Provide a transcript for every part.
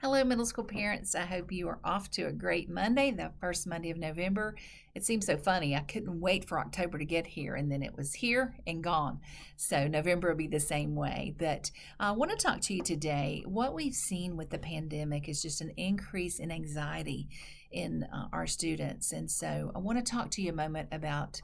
Hello, middle school parents. I hope you are off to a great Monday, the first Monday of November. It seems so funny. I couldn't wait for October to get here, and then it was here and gone. So, November will be the same way. But I want to talk to you today. What we've seen with the pandemic is just an increase in anxiety in our students. And so, I want to talk to you a moment about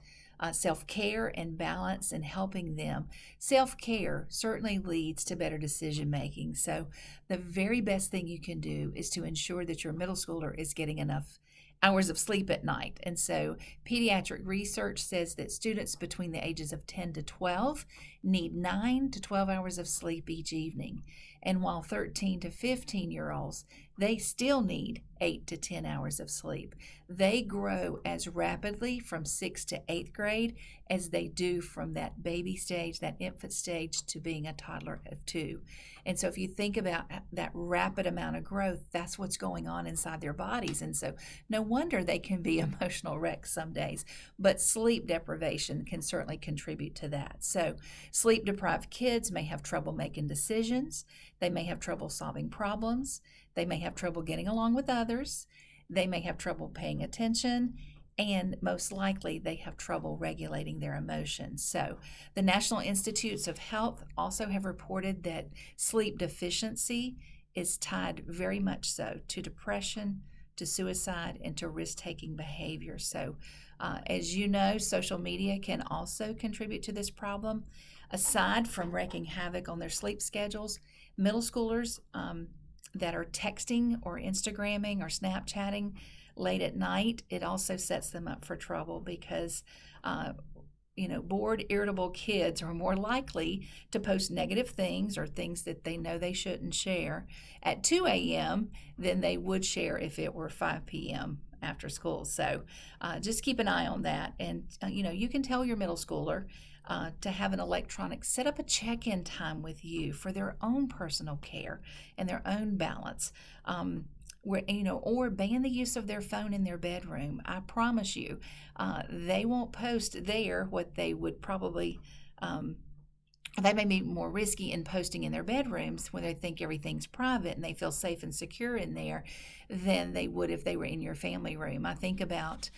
self care and balance and helping them. Self care certainly leads to better decision making. So, the very best thing you can do is to ensure that your middle schooler is getting enough hours of sleep at night. And so, pediatric research says that students between the ages of 10 to 12 need 9 to 12 hours of sleep each evening. And while 13 to 15-year-olds, they still need 8 to 10 hours of sleep. They grow as rapidly from 6th to 8th grade as they do from that baby stage, that infant stage, to being a toddler of 2. And so if you think about that rapid amount of growth, that's what's going on inside their bodies. And so no wonder they can be emotional wrecks some days. But sleep deprivation can certainly contribute to that. So sleep deprived kids may have trouble making decisions. They may have trouble solving problems. They may have trouble getting along with others. They may have trouble paying attention. And most likely, they have trouble regulating their emotions. So, the National Institutes of Health also have reported that sleep deficiency is tied very much so to depression, to suicide, and to risk taking behavior. So, as you know, social media can also contribute to this problem. Aside from wreaking havoc on their sleep schedules, middle schoolers that are texting or Instagramming or Snapchatting late at night, it also sets them up for trouble because bored, irritable kids are more likely to post negative things or things that they know they shouldn't share at 2 a.m. than they would share if it were 5 p.m. after school. So just keep an eye on that. And, you can tell your middle schooler to have an electronic, set up a check-in time with you for their own personal care and their own balance. Or ban the use of their phone in their bedroom. I promise you, they won't post there what they would probably, they may be more risky in posting in their bedrooms when they think everything's private and they feel safe and secure in there than they would if they were in your family room. I think about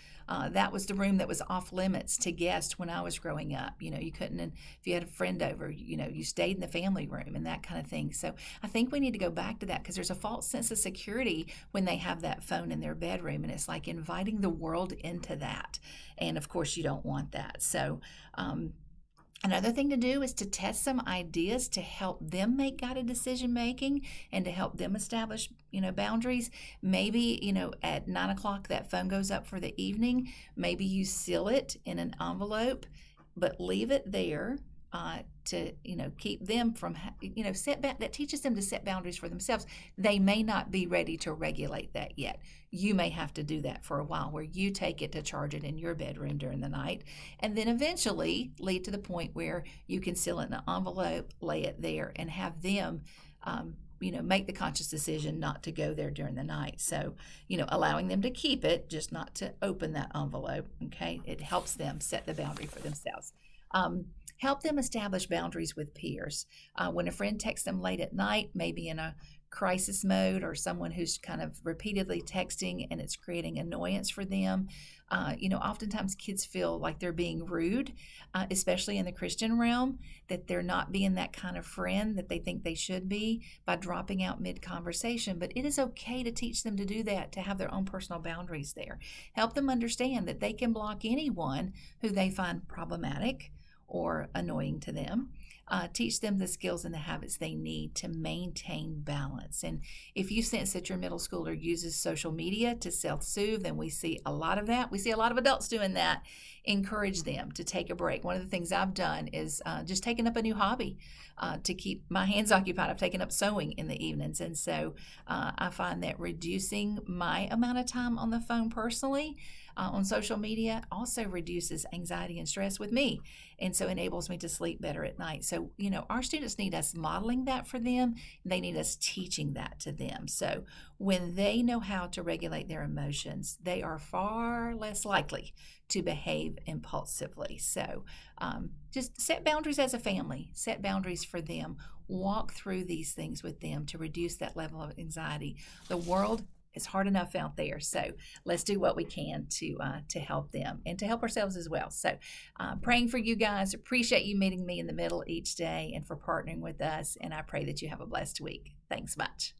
that was the room that was off limits to guests when I was growing up. You couldn't, if you had a friend over, you stayed in the family room and that kind of thing. So I think we need to go back to that because there's a false sense of security when they have that phone in their bedroom, and it's like inviting the world into that. And of course, you don't want that. So, another thing to do is to test some ideas to help them make guided decision making and to help them establish, boundaries. Maybe, at 9 o'clock that phone goes up for the evening. Maybe you seal it in an envelope, but leave it there to, keep them from, that teaches them to set boundaries for themselves. They may not be ready to regulate that yet. You may have to do that for a while where you take it to charge it in your bedroom during the night, and then eventually lead to the point where you can seal it in an envelope, lay it there, and have them make the conscious decision not to go there during the night. So, allowing them to keep it, just not to open that envelope, okay? It helps them set the boundary for themselves. Help them establish boundaries with peers. When a friend texts them late at night, maybe in a crisis mode, or someone who's kind of repeatedly texting and it's creating annoyance for them, oftentimes kids feel like they're being rude, especially in the Christian realm, that they're not being that kind of friend that they think they should be by dropping out mid-conversation. But it is okay to teach them to do that, to have their own personal boundaries there. Help them understand that they can block anyone who they find problematic or annoying to them. Teach them the skills and the habits they need to maintain balance. And if you sense that your middle schooler uses social media to self-soothe, and we see a lot of that, we see a lot of adults doing that, encourage them to take a break. One of the things I've done is just taken up a new hobby to keep my hands occupied. I've taken up sewing in the evenings. And so I find that reducing my amount of time on the phone personally on social media also reduces anxiety and stress with me, and so enables me to sleep better at night. So, our students need us modeling that for them. They need us teaching that to them. So when they know how to regulate their emotions, they are far less likely to behave impulsively. So just set boundaries as a family, set boundaries for them, walk through these things with them to reduce that level of anxiety. The world is hard enough out there, so let's do what we can to help them and to help ourselves as well. So praying for you guys, appreciate you meeting me in the middle each day and for partnering with us, and I pray that you have a blessed week. Thanks much.